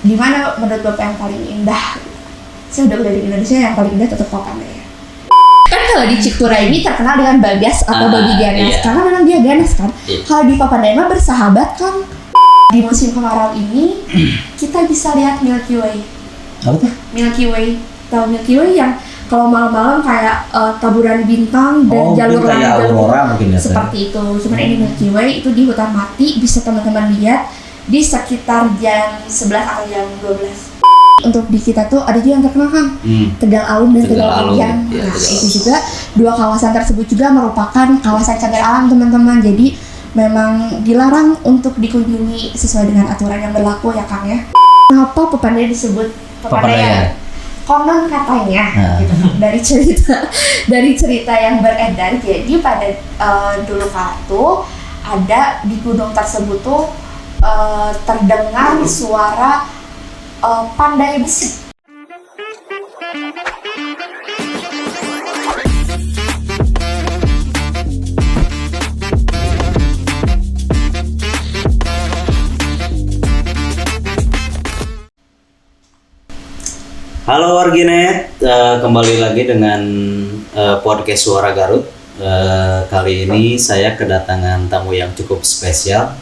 di mana menurut Bapak yang paling indah? Saya udah di Indonesia, yang paling indah tetap Papandayan. Kan kalau di Cikura ini terkenal dengan Bagas atau babi ganas, karena memang dia ganas kan. Kalau di Papandayan mah bersahabat kan. Di musim kemarau ini kita bisa lihat Milky Way. Apa tuh? Milky Way, tahu Milky Way yang kalau malam-malam kayak taburan bintang dan jalur langit seperti itu. Cuman ini Milky Way itu di hutan mati, bisa teman-teman lihat di sekitar jam 11 atau jam 12. Untuk di kita tuh ada juga yang terkenal kan, Tegal Alum dan Tegal Aliyang. Ya, nah itu juga dua kawasan tersebut juga merupakan kawasan cagar alam teman-teman. Jadi memang dilarang untuk dikunjungi sesuai dengan aturan yang berlaku ya Kang ya. Kenapa Papandayan disebut Papandayan? Konon katanya gitu, dari cerita yang beredar. Jadi pada dulu kala tuh ada di gunung tersebut tuh terdengar suara pandai besi. Halo Warginet, kembali lagi dengan podcast Suara Garut. Kali ini saya kedatangan tamu yang cukup spesial.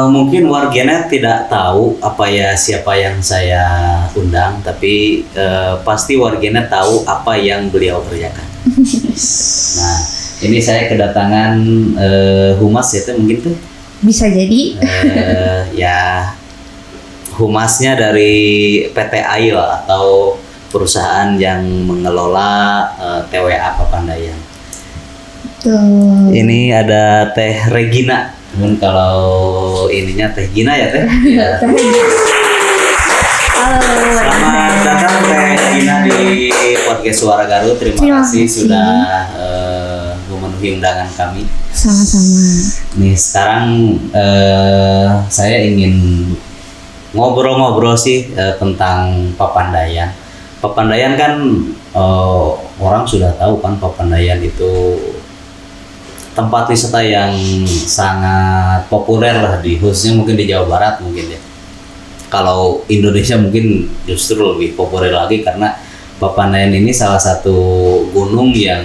Mungkin Warginet tidak tahu siapa yang saya undang, tapi pasti Warginet tahu apa yang beliau kerjakan. Nah, ini saya kedatangan humas itu mungkin tuh. Bisa jadi. Ya. Humasnya dari PT AIL atau perusahaan yang mengelola TWA Papandayan. Betul. Ini ada Teh Regina. Kalau ininya Teh Gina ya Teh? Ya. Halo. Selamat datang Teh Gina di podcast Suara Garut. Terima kasih sudah memenuhi undangan kami. Sama-sama. Nih sekarang saya ingin ngobrol-ngobrol sih tentang Papandayan. Papandayan kan orang sudah tahu kan Papandayan itu tempat wisata yang sangat populer lah khususnya mungkin di Jawa Barat mungkin ya. Kalau Indonesia mungkin justru lebih populer lagi karena Papandayan ini salah satu gunung yang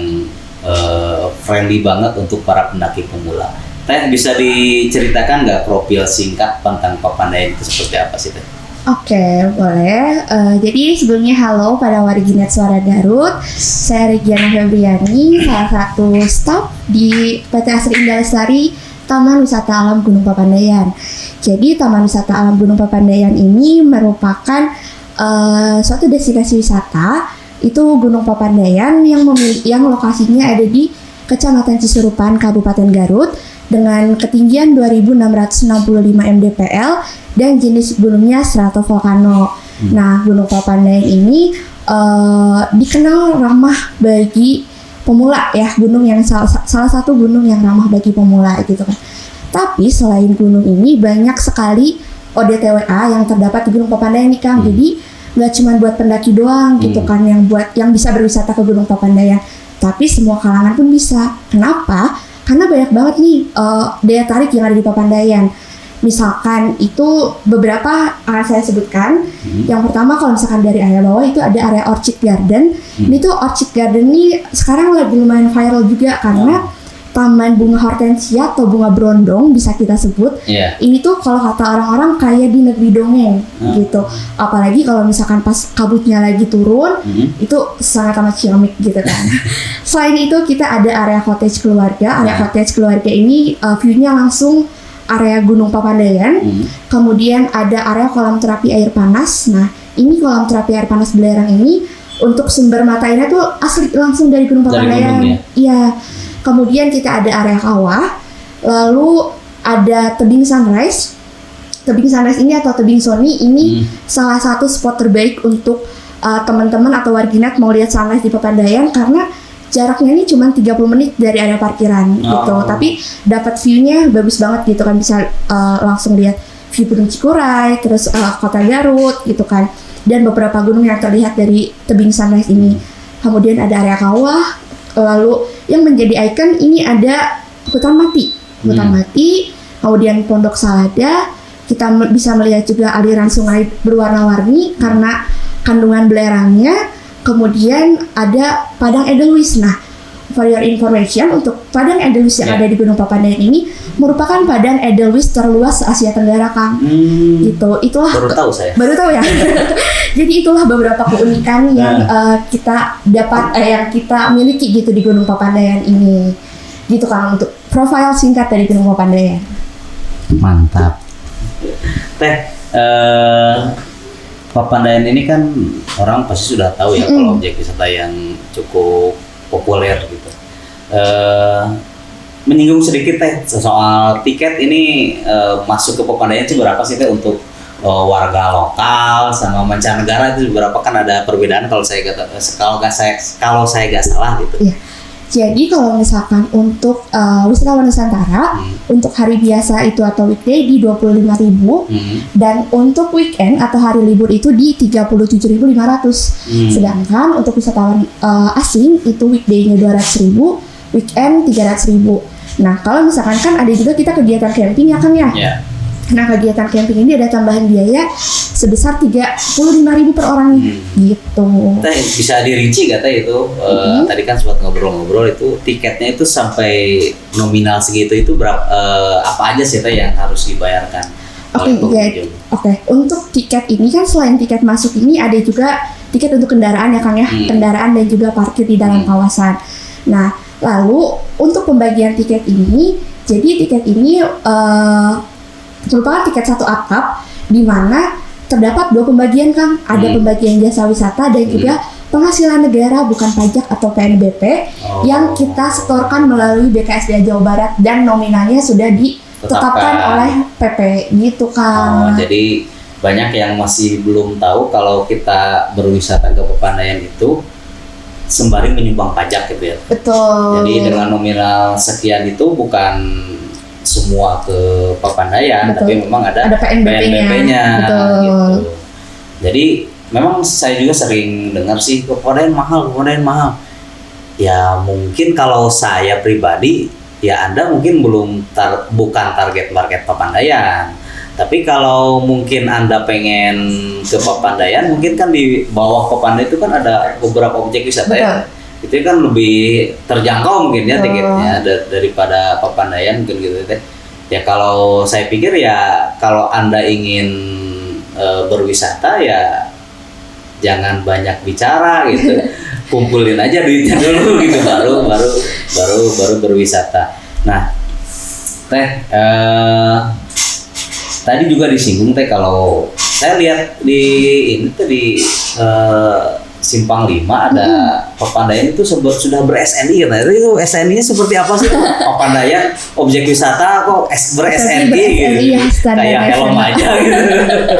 friendly banget untuk para pendaki pemula. Teh, bisa diceritakan nggak profil singkat tentang Papandayan itu seperti apa sih Teh? Oke, boleh. Jadi sebelumnya halo pada Warginet Suara Garut. Saya Regiana Febriani, salah satu staf di PT Asri Indah Lestari Taman Wisata Alam Gunung Papandayan. Jadi Taman Wisata Alam Gunung Papandayan ini merupakan suatu destinasi wisata itu Gunung Papandayan yang lokasinya ada di Kecamatan Cisurupan, Kabupaten Garut dengan ketinggian 2.665 mdpl dan jenis gunungnya stratovolcano. Nah, Gunung Papandayan ini dikenal ramah bagi pemula ya, gunung yang salah satu gunung yang ramah bagi pemula gitu kan. Tapi selain gunung ini banyak sekali ODTWA yang terdapat di Gunung Papandayan nih Kang. Jadi nggak cuma buat pendaki doang gitu kan yang bisa berwisata ke Gunung Papandayan, tapi semua kalangan pun bisa. Kenapa? Karena banyak banget nih daya tarik yang ada di Papandayan. Misalkan itu beberapa akan saya sebutkan. Yang pertama kalau misalkan dari area bawah itu ada area Orchid Garden. Ini tuh Orchid Garden ini sekarang lagi lumayan viral juga karena taman bunga hortensia atau bunga berondong bisa kita sebut. Ini tuh kalau kata orang-orang kayak di negeri dongeng gitu. Apalagi kalau misalkan pas kabutnya lagi turun, itu sangat amat ciamik gitu kan. Selain itu kita ada area cottage keluarga. Area cottage keluarga ini view-nya langsung area Gunung Papandayan. Kemudian ada area kolam terapi air panas. Nah, ini kolam terapi air panas belerang ini untuk sumber mata airnya tuh asli langsung dari Gunung Papandayan. Iya. Kemudian kita ada area kawah, lalu ada tebing sunrise. Tebing sunrise ini atau tebing Sony ini salah satu spot terbaik untuk teman-teman atau warginet mau lihat sunrise di Papandayan karena jaraknya ini cuma 30 menit dari area parkiran gitu. Tapi dapat view-nya bagus banget gitu kan, bisa langsung lihat view Gunung Cikuray, terus kota Garut gitu kan. Dan beberapa gunung yang terlihat dari tebing sunrise ini. Kemudian ada area kawah. Lalu yang menjadi ikon ini ada hutan mati, kemudian Pondok Salada, Kita bisa melihat juga aliran sungai berwarna-warni karena kandungan belerangnya. Kemudian ada padang edelweiss. Nah, for your information, untuk padang edelweiss yang ada di Gunung Papandayan ini merupakan padang edelweiss terluas Asia Tenggara, Kang. Gitu. Itulah Baru tahu saya. Baru tahu ya. Jadi itulah beberapa keunikan yang kita dapat yang kita miliki gitu di Gunung Papandayan ini. Gitu, Kang, untuk profil singkat dari Gunung Papandayan. Mantap. Teh, Papandayan ini kan orang pasti sudah tahu ya kalau objek wisata yang cukup populer gitu. Menyinggung sedikit Teh soal tiket ini, masuk ke Papandayan itu berapa sih Teh untuk warga lokal sama mancanegara, itu berapa? Kan ada perbedaan kalau saya nggak salah gitu. Iya. Jadi kalau misalkan untuk wisatawan Nusantara untuk hari biasa itu atau weekday di 25.000 dan untuk weekend atau hari libur itu di 37.500. Sedangkan untuk wisatawan asing itu weekday-nya 200.000, weekend 300.000. Nah, kalau misalkan kan ada juga kita kegiatan camping ya kan ya. Yeah. Nah, kegiatan camping ini ada tambahan biaya sebesar 35.000 per orang gitu. Teh, bisa dirinci gak Teh itu? Tadi kan sempat ngobrol-ngobrol itu tiketnya itu sampai nominal segitu itu berapa? Apa aja sih Teh yang harus dibayarkan? Oke. Untuk tiket ini kan selain tiket masuk ini ada juga tiket untuk kendaraan ya Kang ya, kendaraan dan juga parkir di dalam kawasan. Nah, lalu untuk pembagian tiket ini, jadi tiket ini merupakan tiket satu atap di mana terdapat dua pembagian, Kang. Ada pembagian jasa wisata dan juga penghasilan negara bukan pajak atau PNBP yang kita setorkan melalui BKSDA Jawa Barat dan nominalnya sudah ditetapkan oleh PP gitu, Kang. Jadi banyak yang masih belum tahu kalau kita berwisata ke Papandayan itu sembari menyumbang pajak gitu ya. Betul. Jadi dengan nominal sekian itu bukan semua ke Papandayan, tapi memang ada PNBP-nya gitu. Jadi memang saya juga sering dengar sih Papandayan mahal. Ya mungkin kalau saya pribadi, ya Anda mungkin bukan target market Papandayan. Tapi kalau mungkin Anda pengen ke Papandayan, mungkin kan di bawah Papandayan itu kan ada beberapa objek wisata ya. Itu kan lebih terjangkau mungkin ya tiketnya daripada Papandayan mungkin gitu Teh. Ya kalau saya pikir ya kalau Anda ingin berwisata ya jangan banyak bicara gitu. Kumpulin aja duitnya dulu gitu baru berwisata. Nah, Teh, tadi juga disinggung Teh kalau saya lihat di ini tuh di Simpang 5 ada Papandayan itu sudah ber-SNI kan? Itu SNI-nya seperti apa sih? Papandayan objek wisata kok ber-SNI gitu. Kayak helm aja gitu.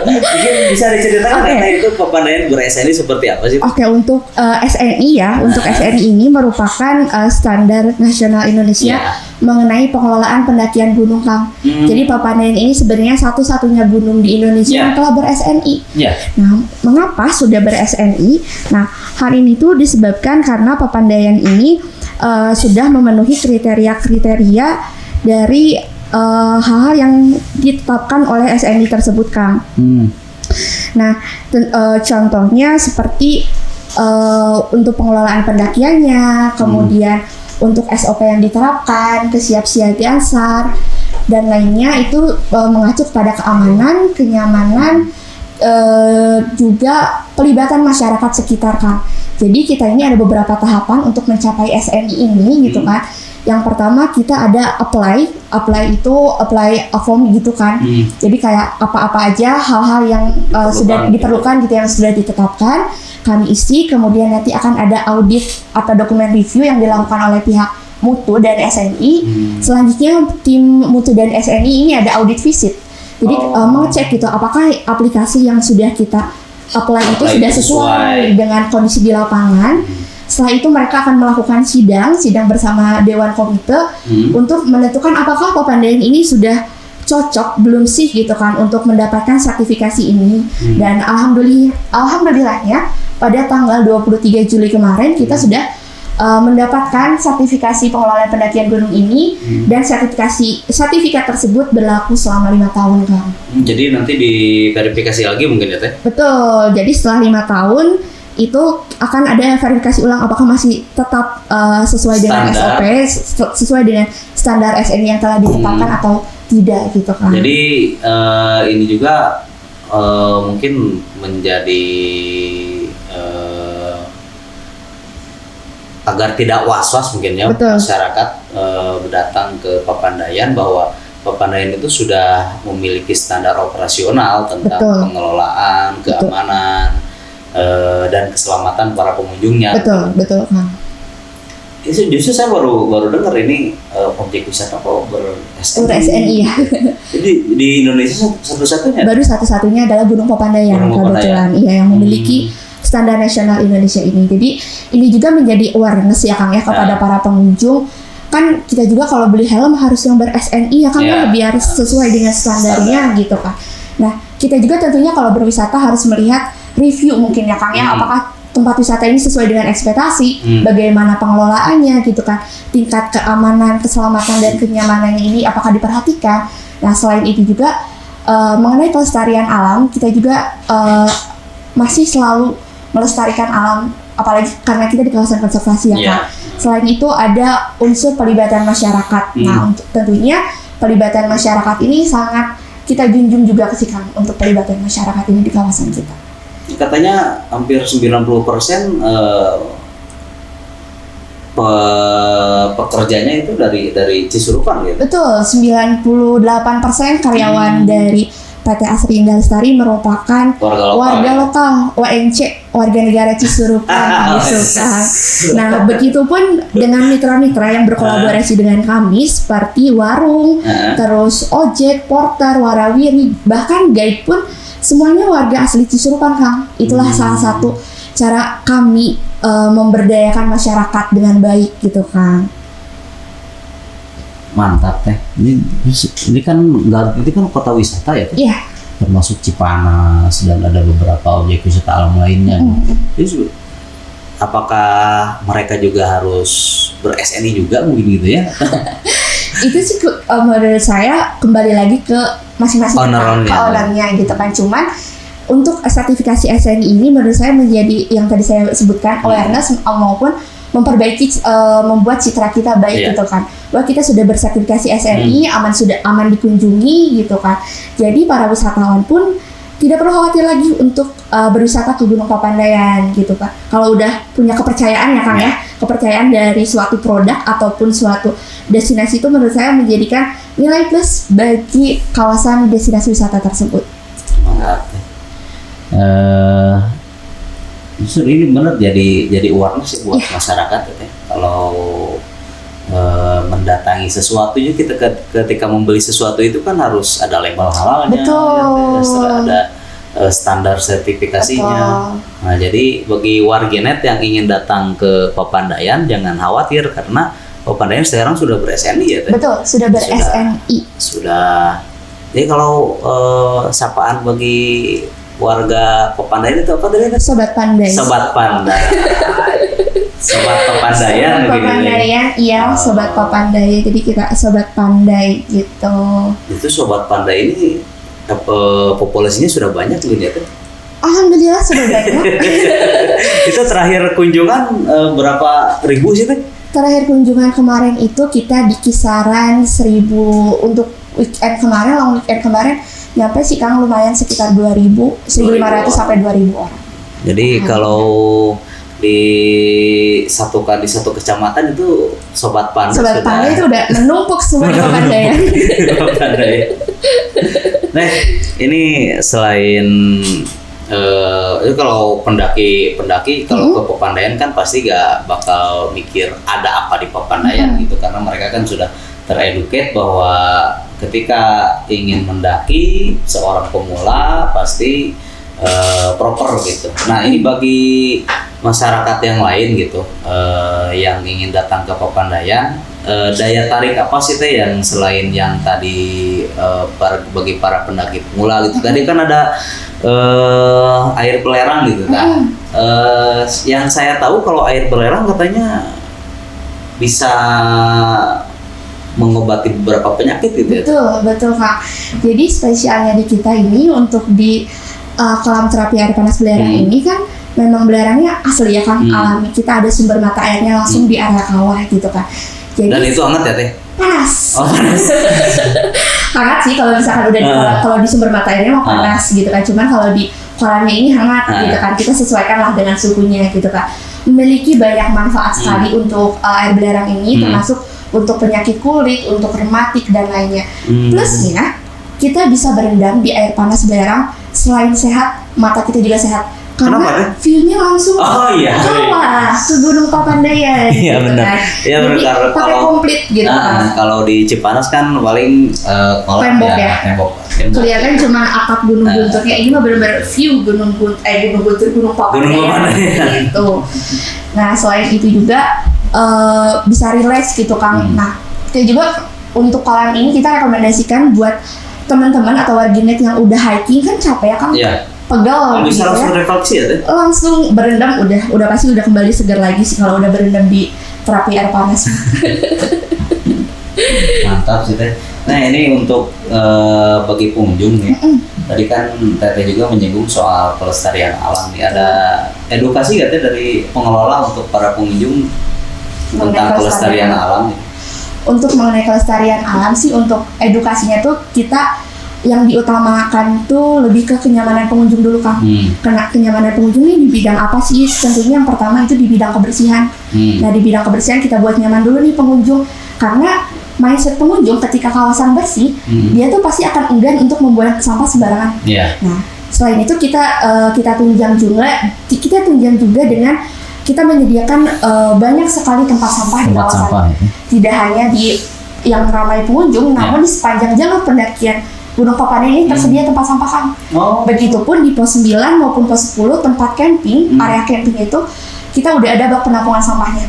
Mungkin bisa diceritakan itu Papandayan ber-SNI seperti apa sih? Oke, untuk SNI ya, untuk SNI ini merupakan standar nasional Indonesia mengenai pengelolaan pendakian gunung, Kang. Jadi Papandayan ini sebenarnya satu-satunya gunung di Indonesia yang telah ber-SNI. Nah, mengapa sudah ber-SNI? Nah, hal ini tuh disebabkan karena Papandayan ini sudah memenuhi kriteria-kriteria dari hal-hal yang ditetapkan oleh SNI tersebut, Kang. Nah, contohnya seperti untuk pengelolaan pendakiannya, kemudian untuk SOP yang diterapkan, kesiapsiagaan SAR, dan lainnya itu mengacu pada keamanan, kenyamanan, juga pelibatan masyarakat sekitar, Kang. Jadi kita ini ada beberapa tahapan untuk mencapai SNI ini gitu kan. Yang pertama kita ada apply itu apply a form gitu kan. Jadi kayak apa-apa aja hal-hal yang sudah diperlukan gitu yang sudah ditetapkan kami isi, kemudian nanti akan ada audit atau dokumen review yang dilakukan oleh pihak Mutu dan SNI. Selanjutnya tim Mutu dan SNI ini ada audit visit. Jadi mengecek gitu apakah aplikasi yang sudah kita apply itu sudah sesuai dengan kondisi di lapangan. Setelah itu mereka akan melakukan sidang bersama Dewan Komite untuk menentukan apakah Papandayan ini sudah cocok belum sih gitu kan untuk mendapatkan sertifikasi ini. Dan alhamdulillahnya pada tanggal 23 Juli kemarin kita sudah mendapatkan sertifikasi pengelolaan pendakian gunung ini dan sertifikat tersebut berlaku selama 5 tahun, Kang. Jadi nanti diverifikasi lagi mungkin ya Teh? Betul. Jadi setelah 5 tahun itu akan ada verifikasi ulang apakah masih tetap sesuai dengan Standar. SOP, sesuai dengan standar SNI yang telah ditetapkan atau tidak gitu kan. Jadi ini juga mungkin menjadi agar tidak was-was mungkin ya. Betul. Masyarakat datang ke Papandayan bahwa Papandayan itu sudah memiliki standar operasional tentang Betul. pengelolaan, keamanan, dan keselamatan para pengunjungnya. Betul Kang. Justru saya baru dengar ini objek wisata kok ber-SNI ya. Jadi di Indonesia satu-satunya. Baru satu-satunya adalah Gunung Papandayan kebetulan, iya, yang memiliki standar nasional Indonesia ini. Jadi ini juga menjadi awareness ya Kang ya kepada para pengunjung. Kan kita juga kalau beli helm harus yang ber-SNI ya Kang, kan biar sesuai dengan standarnya gitu kan. Nah kita juga tentunya kalau berwisata harus melihat review mungkin ya Kang ya, apakah tempat wisata ini sesuai dengan ekspektasi, bagaimana pengelolaannya gitu kan, tingkat keamanan, keselamatan dan kenyamanannya ini apakah diperhatikan. Nah selain itu juga mengenai pelestarian alam, kita juga masih selalu melestarikan alam, apalagi karena kita di kawasan konservasi ya Kak. Selain itu ada unsur pelibatan masyarakat. Nah untuk tentunya pelibatan masyarakat ini sangat kita junjung juga ke Kang untuk pelibatan masyarakat ini di kawasan kita. Katanya hampir 90% pekerjanya itu dari Cisurupan gitu. Betul, 98% karyawan dari PT Asri Indah Lestari merupakan warga lokal WNC, warga negara Cisurupan gitu kan. Nah, begitupun dengan mitra-mitra yang berkolaborasi dengan kami seperti warung, terus ojek, porter, warawiri, bahkan guide pun semuanya warga asli Cisurupan, Kang. Itulah salah satu cara kami memberdayakan masyarakat dengan baik gitu, Kang. Mantap Teh. Ini kan Garut itu kan kota wisata ya Teh? Iya. Termasuk Cipanas dan ada beberapa objek wisata alam lainnya. Jadi apakah mereka juga harus ber-SNI juga mungkin gitu ya? Itu sih menurut saya kembali lagi ke masing-masing ownernya gitu kan. Cuman untuk sertifikasi SNI ini menurut saya menjadi yang tadi saya sebutkan awareness maupun memperbaiki membuat citra kita baik gitu kan. Bahwa kita sudah bersertifikasi SNI, aman dikunjungi gitu kan. Jadi para wisatawan pun tidak perlu khawatir lagi untuk berwisata ke Gunung Papandayan gitu Pak. Kalau udah punya kepercayaan ya Kang ya, kepercayaan dari suatu produk ataupun suatu destinasi itu menurut saya menjadikan nilai plus bagi kawasan destinasi wisata tersebut. Justru ini benar jadi awareness buat masyarakat ya. Kalau mendatangi sesuatu itu kita ketika membeli sesuatu itu kan harus ada label halalnya, betul. Ada standar sertifikasinya. Betul. Nah jadi bagi warganet yang ingin datang ke Papandayan jangan khawatir karena Papandayan sekarang sudah ber-SNI ya. Betul, sudah ber-SNI. Sudah. Jadi kalau sapaan bagi warga Papandayan itu apa tadi? Sobat Pandai. Sobat Pandai. Sobat Papandayan. Sobat Papandayan, iya, Sobat Papandai. Jadi kita Sobat Pandai gitu. Itu Sobat Pandai ini populasinya sudah banyak gitu ya? Alhamdulillah sudah banyak. Itu terakhir kunjungan berapa ribu sih Teh? Terakhir kunjungan kemarin itu kita di kisaran 1.000 untuk weekend kemarin, long weekend kemarin nyampe sih Kang lumayan sekitar 1.500 sampai 2.000 orang. Jadi kalau disatukan di satu kecamatan itu Sobat Pandai itu udah menumpuk semua di Papandayan. Nah, ini selain itu kalau pendaki kalau ke Papandayan kan pasti gak bakal mikir ada apa di Papandayan gitu karena mereka kan sudah tereduket bahwa ketika ingin mendaki seorang pemula pasti proper gitu. Nah ini bagi masyarakat yang lain gitu yang ingin datang ke Papandayan, daya tarik apa sih Teh yang selain yang tadi bagi para pendaki pemula gitu. Tadi kan ada air belerang gitu kan. Yang saya tahu kalau air belerang katanya bisa mengobati beberapa penyakit gitu ya. Betul Kak. Jadi spesialnya di kita ini untuk di kolam terapi air panas belerang ini kan memang belerangnya asli ya kan, alami. Kita ada sumber mata airnya langsung di area kawah gitu kan. Jadi, dan itu hangat ya Teh? Panas. Oh, panas. Hangat sih kalau misalkan udah di kalau di sumber mata airnya mau panas gitu kan. Cuman kalau di kolamnya ini hangat gitu kan. Kita sesuaikan lah dengan suhunya gitu kan. Memiliki banyak manfaat sekali untuk air belerang ini, termasuk untuk penyakit kulit, untuk rematik dan lainnya. Plusnya kita bisa berendam di air panas belerang, selain sehat, mata kita juga sehat. Karena view-nya langsung kawah ke Gunung Papandayan. Iya gitu benar. Kan. Iya benar. Pakai komplit gitu kan. Kalau di Cipanas kan paling tembok ya. Tembok. Kelihatan cuma atap Gunung Gunturnya. Ini mah benar-benar view Gunung Guntur, Gunung Papandayan. Gitu. Nah selain itu juga bisa relax gitu Kang. Nah kita juga untuk kolam ini kita rekomendasikan buat teman-teman atau warganet yang udah hiking kan capek ya Kang. Iya. Pegal bisa gitu langsung ya. refleksi ya Teh? Langsung berendam udah pasti udah kembali segar lagi sih kalau udah berendam di terapi air panas. Mantap sih Teh. Nah ini untuk bagi pengunjung nih. Tadi kan Teteh juga menyinggung soal pelestarian alam nih. Ada edukasi gak Teh dari pengelola untuk para pengunjung tentang pelestarian alam nih? Untuk mengenai kelestarian alam sih, untuk edukasinya tuh kita yang diutamakan tuh lebih ke kenyamanan pengunjung dulu Kang. Karena kenyamanan pengunjung ini di bidang apa sih? Tentunya yang pertama itu di bidang kebersihan. Nah di bidang kebersihan kita buat nyaman dulu nih pengunjung. Karena mindset pengunjung ketika kawasan bersih, dia tuh pasti akan enggan untuk membuang sampah sembarangan. Nah selain itu kita tunjang juga dengan kita menyediakan banyak sekali tempat sampah di kawasan. Tidak hanya di yang ramai pengunjung, namun di sepanjang jalur pendakian Gunung Papandayan ini tersedia tempat sampah Kang. Begitupun di pos 9 maupun pos 10 tempat camping, area camping itu kita udah ada bak penampungan sampahnya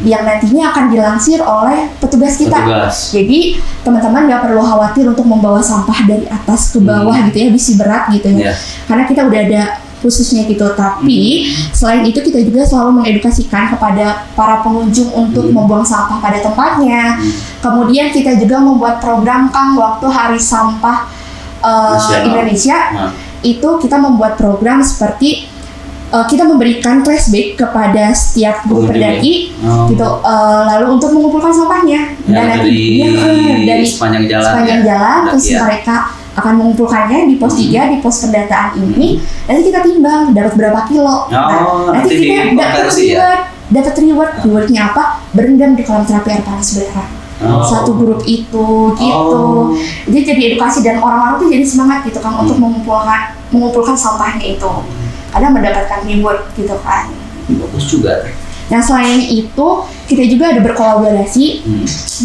yang nantinya akan dilansir oleh petugas kita. Jadi teman-teman nggak perlu khawatir untuk membawa sampah dari atas ke bawah gitu ya, bisi berat gitu ya. Karena kita udah ada khususnya gitu. Tapi selain itu kita juga selalu mengedukasikan kepada para pengunjung untuk membuang sampah pada tempatnya. Kemudian kita juga membuat program Kang waktu Hari Sampah Indonesia. Itu kita membuat program seperti kita memberikan flashback kepada setiap grup pendaki gitu, lalu untuk mengumpulkan sampahnya dan nanti dari sepanjang jalan terus mereka akan mengumpulkannya di pos 3 di pos pendataan ini. Nanti kita timbang dapat berapa kilo. Nanti kita dapat rewardnya apa? Berendam di kolam terapi air panas belerang. Satu grup itu gitu. Jadi edukasi dan orang-orang tuh jadi semangat gitu kan untuk mengumpulkan sampahnya itu. Ada mendapatkan reward gitu kan. Bagus juga. Nah selain itu kita juga ada berkolaborasi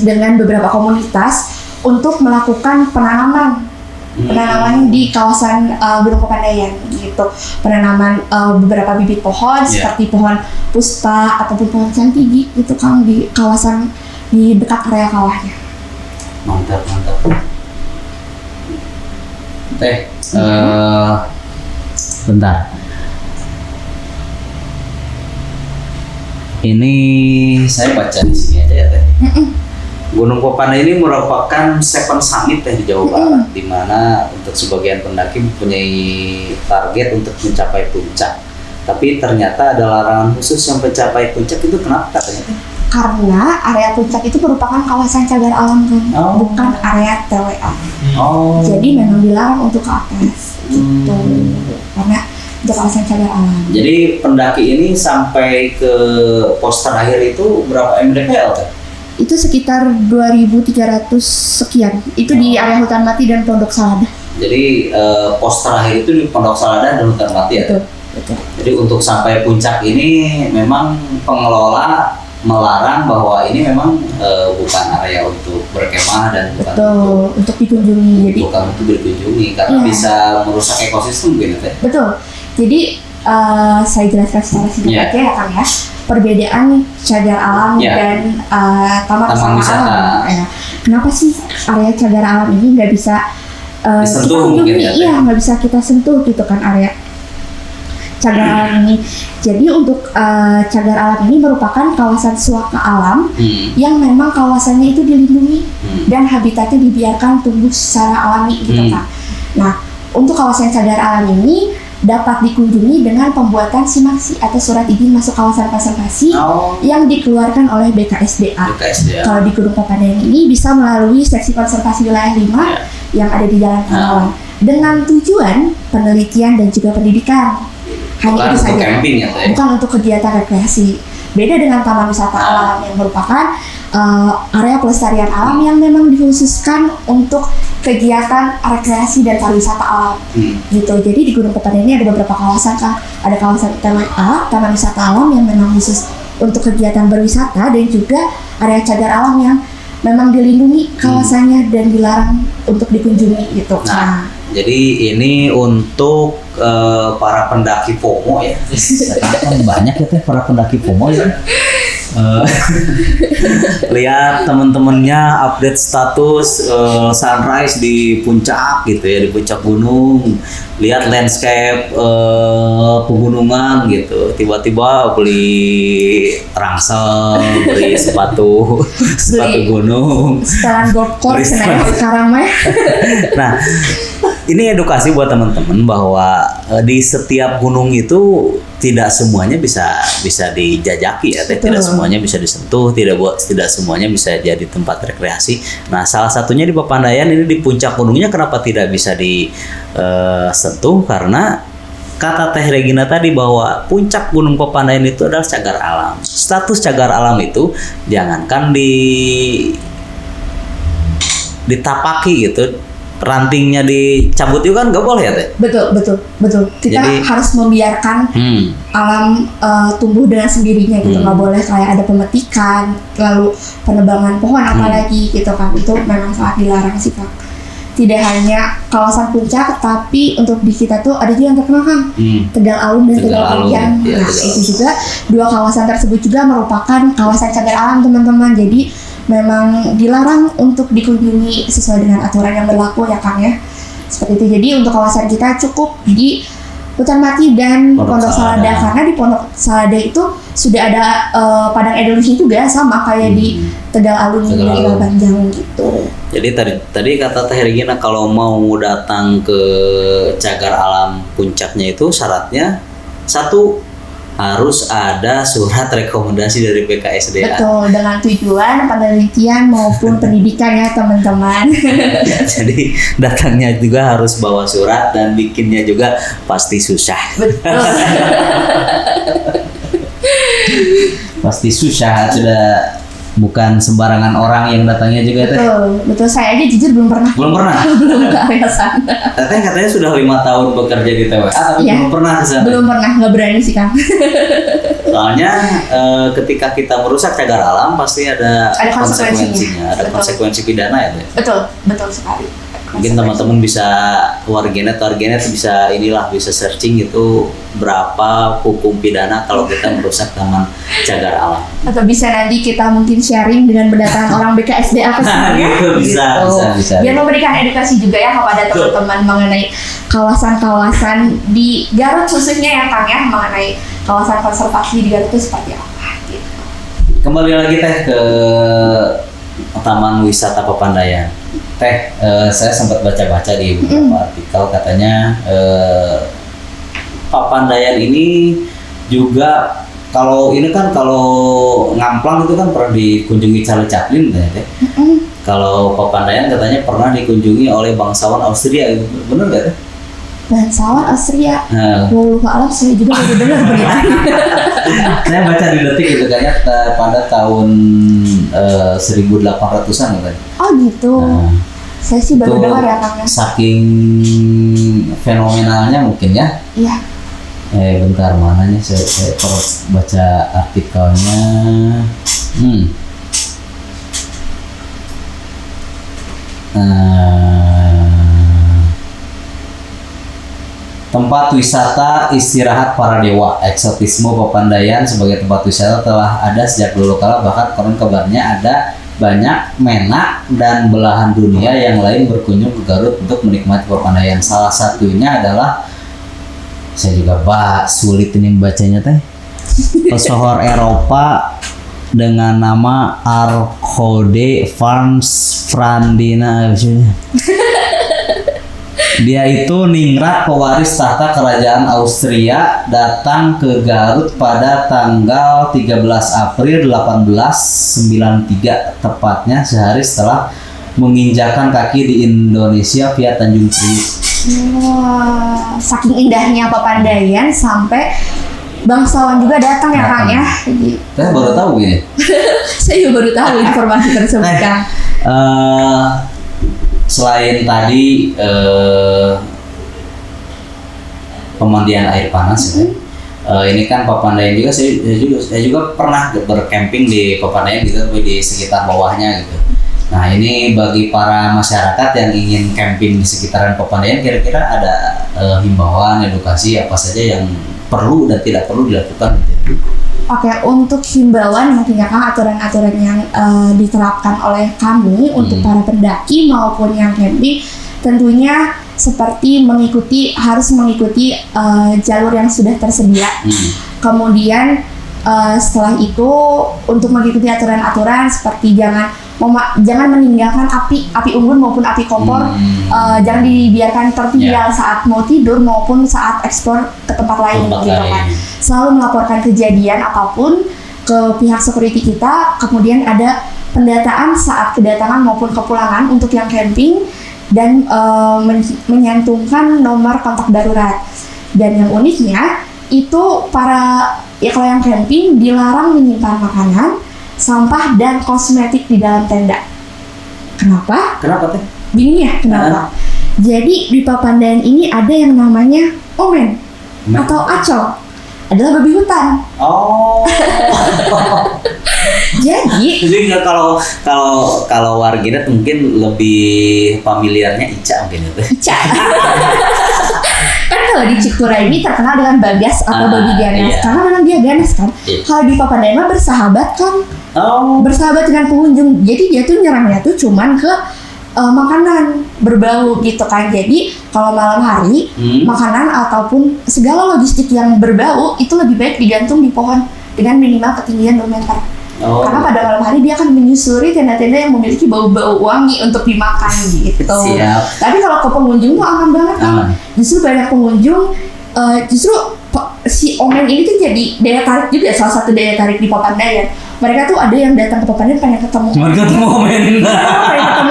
dengan beberapa komunitas untuk melakukan penanaman di kawasan Gunung Papandayan gitu. Penanaman beberapa bibit pohon seperti pohon puspa ataupun pohon cantigi gitu Kang di kawasan di dekat area kawahnya. Mantap. Teh, bentar. Ini saya baca di sini aja ya Teh. Gunung Papandayan ini merupakan Seven Summit di Jawa Barat, di mana untuk sebagian pendaki mempunyai target untuk mencapai puncak. Tapi ternyata ada larangan khusus yang mencapai puncak itu, kenapa katanya? Karena area puncak itu merupakan kawasan cagar alam kan, bukan area TWA. Jadi memang dilarang untuk ke atas gitu. Karena itu kawasan cagar alam. Jadi pendaki ini sampai ke pos terakhir itu berapa mdpl Teh? Itu sekitar 2.300 sekian. Itu di area hutan mati dan Pondok Salada. Jadi pos terakhir itu di Pondok Salada dan hutan mati ya? Betul. Jadi untuk sampai puncak ini memang pengelola melarang bahwa ini memang bukan area untuk berkemah dan bukan untuk dikunjungi. Jadi bukan untuk dikunjungi karena bisa merusak ekosistem gitu ya. Betul. Jadi saya jelaskan secara singkat aja ya Kang ya. Perbedaan cagar alam dan taman wisata alam. Kenapa sih area cagar alam ini nggak bisa disentuh mungkin ya? Iya, nggak bisa kita sentuh gitu kan area. cagar alam ini. Jadi untuk cagar alam ini merupakan kawasan suaka alam yang memang kawasannya itu dilindungi dan habitatnya dibiarkan tumbuh secara alami gitu Kak. Nah, untuk kawasan cagar alam ini dapat dikunjungi dengan pembuatan SIMAKSI atau surat izin masuk kawasan konservasi yang dikeluarkan oleh BKSDA. Kalau di Gunung Papandayan ini bisa melalui seksi konservasi wilayah 5 yang ada di Jalan Karawang dengan tujuan penelitian dan juga pendidikan. Hanya itu saja. Camping, ya, bukan untuk kegiatan rekreasi. Beda dengan taman wisata alam yang merupakan area pelestarian alam yang memang dikhususkan untuk kegiatan rekreasi dan pariwisata alam gitu. Jadi di Gunung Papandayan ini ada beberapa kawasan Kak. Ada kawasan TWA, taman wisata alam yang memang khusus untuk kegiatan berwisata, dan juga area cagar alam yang memang dilindungi kawasannya dan dilarang untuk dikunjungi gitu. Nah, jadi ini untuk para pendaki FOMO ya. Sekarang banyak ya para pendaki FOMO ya. Lihat teman-temannya update status sunrise di puncak gitu ya, di puncak gunung, lihat landscape pegunungan gitu, tiba-tiba beli rangsel, beli sepatu gunung, setelan golf course sekarang mah. Nah, ini edukasi buat teman-teman bahwa di setiap gunung itu tidak semuanya bisa dijajaki ya, tidak semuanya bisa disentuh, tidak semuanya bisa jadi tempat rekreasi. Nah, salah satunya di Papandayan ini di puncak gunungnya kenapa tidak bisa disentuh? Karena kata Teh Regina tadi bahwa puncak Gunung Papandayan itu adalah cagar alam. Status cagar alam itu jangankan ditapaki gitu, rantingnya dicabut itu kan nggak boleh ya Teh? Betul. Kita harus membiarkan alam tumbuh dengan sendirinya gitu. Nggak boleh kayak ada pemetikan, lalu penebangan pohon apalagi gitu kan. Itu memang sangat dilarang sih Kak. Tidak hanya kawasan puncak, tapi untuk di kita tuh ada juga yang terkenal Kang, Tegal Alum dan Tegal Panjang. Nah, itu juga dua kawasan tersebut juga merupakan kawasan cagar alam teman-teman. Jadi memang dilarang untuk dikunjungi sesuai dengan aturan yang berlaku ya Kang ya. Seperti itu. Jadi untuk kawasan kita cukup di Hutan Mati dan Pondok Salada, karena di Pondok Salada itu sudah ada padang evolusi juga sama kayak di Tegal Alum dan Tegal Panjang gitu. Jadi tadi kata Teh Regina kalau mau datang ke cagar alam puncaknya itu syaratnya satu, harus ada surat rekomendasi dari BKSDA. Betul, dengan tujuan penelitian maupun pendidikan ya teman-teman. Jadi datangnya juga harus bawa surat dan bikinnya juga pasti susah. Betul. Pasti susah, sudah bukan sembarangan orang yang datangnya juga Teh. Betul. Saya aja jujur belum pernah. Belum ke area sana. Teteh katanya sudah 5 tahun bekerja di TWA, tapi belum pernah ke sana. Belum pernah, nggak berani sih Kang. Soalnya ketika kita merusak cagar alam pasti ada konsekuensinya, ada konsekuensi pidana ya Teh. Betul sekali. Mungkin teman-teman bisa warganet bisa searching itu berapa hukum pidana kalau kita merusak taman cagar alam. Atau bisa nanti kita mungkin sharing dengan berdatangan orang BKSDA ke sini. Bisa. Biar memberikan edukasi juga ya kepada teman-teman mengenai kawasan-kawasan di Garut khususnya ya Kang ya, mengenai kawasan konservasi di Garut itu seperti apa gitu. Kembali lagi Teh ke Taman Wisata Papandayan. Teh, saya sempat baca-baca di beberapa artikel katanya Papandayan ini juga kalau Ngamplang itu kan pernah dikunjungi Charlie Chaplin kan Teh. Kalau Papandayan katanya pernah dikunjungi oleh bangsawan Austria, benar nggak Teh? Bangsawan Austria. Lupa alam saya juga baru dengar beritanya. Saya baca di Detik gitu kayaknya pada tahun 1800-an kan. Oh gitu. Saya sih baru dengar ya Kang. Saking fenomenalnya mungkin ya. Iya. Bentar mananya saya perlu baca artikelnya. Tempat wisata istirahat para dewa, eksotisme Papandayan sebagai tempat wisata telah ada sejak dulu kala, bahkan konon kabarnya ada banyak menak dan belahan dunia yang lain berkunjung ke Garut untuk menikmati Papandayan. Salah satunya adalah Saya juga sulit ini bacanya teh. Pesohor Eropa dengan nama Arcode Franz Ferdinand. Dia itu ningrat pewaris tahta kerajaan Austria, datang ke Garut pada tanggal 13 April 1893, tepatnya sehari setelah menginjakan kaki di Indonesia via Tanjung Priok. Wah, saking indahnya Papandayan sampai bangsawan juga datang ya Kang ya. Saya baru tahu gini. Saya juga baru tahu informasi tersebut Kang. Selain tadi pemandian air panas, ini kan Papandayan juga saya juga pernah bercamping di Papandayan gitu, di sekitar bawahnya gitu. Nah ini bagi para masyarakat yang ingin camping di sekitaran Papandayan, kira-kira ada himbauan, edukasi apa saja yang perlu dan tidak perlu dilakukan gitu. Oke, untuk himbauan mungkin ya Kang, aturan-aturan yang diterapkan oleh kami untuk para pendaki maupun yang camping, tentunya seperti harus mengikuti jalur yang sudah tersedia. Kemudian setelah itu untuk mengikuti aturan-aturan seperti jangan meninggalkan api unggun maupun api kompor, jangan dibiarkan tertinggal saat mau tidur maupun saat eksplor ke tempat lain gitu kan. Selalu melaporkan kejadian apapun ke pihak security kita. Kemudian ada pendataan saat kedatangan maupun kepulangan untuk yang camping, dan menyantumkan nomor kontak darurat. Dan yang uniknya itu kalau yang camping dilarang menyimpan makanan, sampah dan kosmetik di dalam tenda. Kenapa? Kenapa teh? Bingung ya kenapa? Jadi di Papandayan ini ada yang namanya omen atau acol, adalah babi hutan. Oh. Jadi kalau warginet mungkin lebih familiarnya Ica mungkin itu. Ica. Kan kalau di Cikura ini terkenal dengan Bagas atau babi ganas, karena memang dia ganas kan. Kalau di Papandayan mah bersahabat kan. Bersahabat dengan pengunjung. Jadi dia tuh nyerangnya tuh cuman ke makanan berbau gitu kan. Jadi kalau malam hari makanan ataupun segala logistik yang berbau itu lebih baik digantung di pohon dengan minimal ketinggian 2 meter. Karena pada malam hari dia akan menyusuri tenda-tenda yang memiliki bau-bau wangi untuk dimakan gitu. Siap. Tapi kalau ke pengunjung tuh aman banget kan. Justru banyak pengunjung, si omen ini tuh jadi daya tarik juga, salah satu daya tarik di Papandayan. Mereka tuh ada yang datang ke Papandayan pengen ketemu omen. Pengen ketemu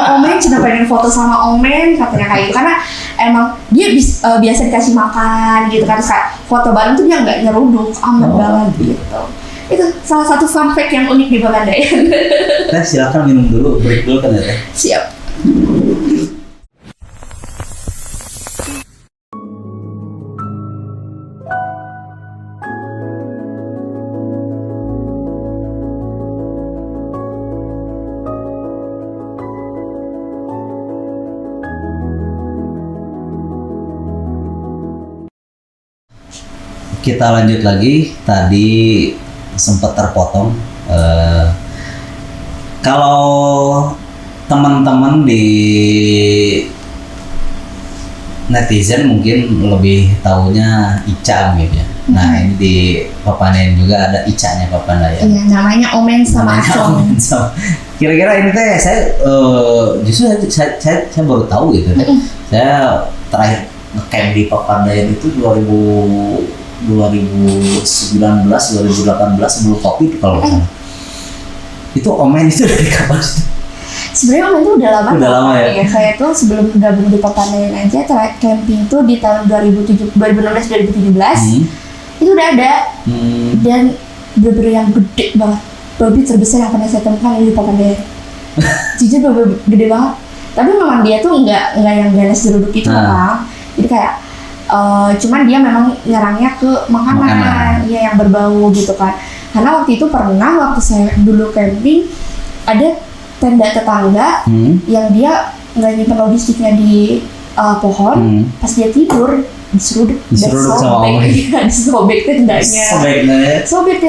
omen, cuma pengen foto sama omen, katanya kayak gitu. Karena emang dia biasa dikasih makan gitu kan, kayak foto bareng tuh dia nggak nyeruduk, aman banget gitu. Itu salah satu fun fact yang unik di Papandayan. Silakan minum dulu, break dulu kan ya. Siap. Kita lanjut lagi, tadi sempat terpotong. Kalau teman-teman di netizen mungkin lebih tahunya Ica gitu ya. Nah ini di Papandayan juga ada Icanya Papandayan. Iya, namanya omen sama acol. Kira-kira ini teh saya justru saya baru tahu gitu. Saya terakhir ngecamp di Papandayan itu 2019, 2018 sebelum COVID kalau nggak salah. Itu omen itu dari kapan sih? Sebenarnya omen itu udah lama ya. Saya tuh sebelum gabung di Papandayan aja, terakhir camping tuh di tahun 2016-2017 itu udah ada. Dan bener-bener yang gede banget, babi terbesar yang pernah saya temukan di Papandayan. Jujur babi gede banget. Tapi memang dia tuh nggak yang ganas jeruduk itu kan. Jadi kayak cuman dia memang nyerangnya ke makanan ya yang berbau gitu kan. Karena waktu itu waktu saya dulu camping ada tenda tetangga yang dia nggak nyimpen logistiknya di pohon, pas dia tidur diseruduk disobek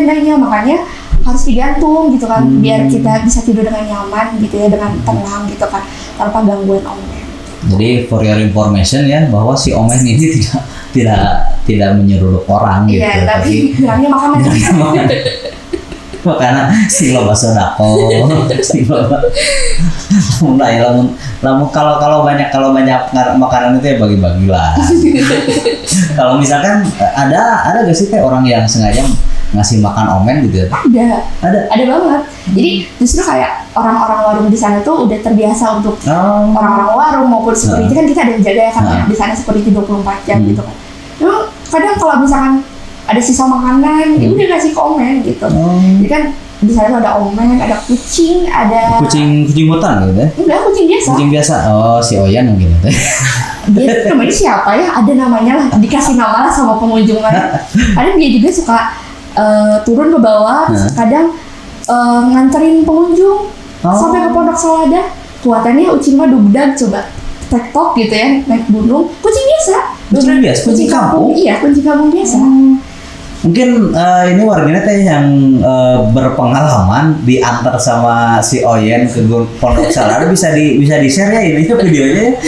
tendanya, makanya harus digantung gitu kan, biar kita bisa tidur dengan nyaman gitu ya, dengan tenang gitu kan, tanpa gangguan omen. Jadi for your information ya, bahwa si omen ini tidak tidak menyeruduk orang gitu. Iya, tapi bilangnya makanan. Makanan si loba sodako, si loba. Nah, ya, kalau banyak makanan itu ya bagi-bagilah. Kalau misalkan ada gak sih kayak orang yang sengaja ngasih makan omen gitu? Ada banget. Jadi justru kayak orang-orang warung di sana tuh udah terbiasa untuk orang-orang warung maupun security kan kita ada yang jaga ya kan di sana security 24 jam gitu kan. Nah, kadang kalau misalkan ada sisa makanan, ya udah kasih ke omen gitu. Jadi kan di sana tuh ada omen, ada kucing, ada kucing hutan gitu ya? Enggak, kucing biasa. Kucing biasa. Oh, si Oyan mungkin itu. Dia namanya siapa ya? Ada namanya lah, dikasih nama lah sama pengunjung lah. Kadang dia juga suka turun ke bawah, kadang nganterin pengunjung sampai ke Pondok Selada. Kuatannya Ucing mah dugdag coba tektok gitu ya, naik gunung. Kucing biasa. Kucing kampung. Iya, kucing kampung biasa. Mungkin ini warganet yang berpengalaman diantar sama si Oyen ke Pondok Selada bisa di share ya ini videonya.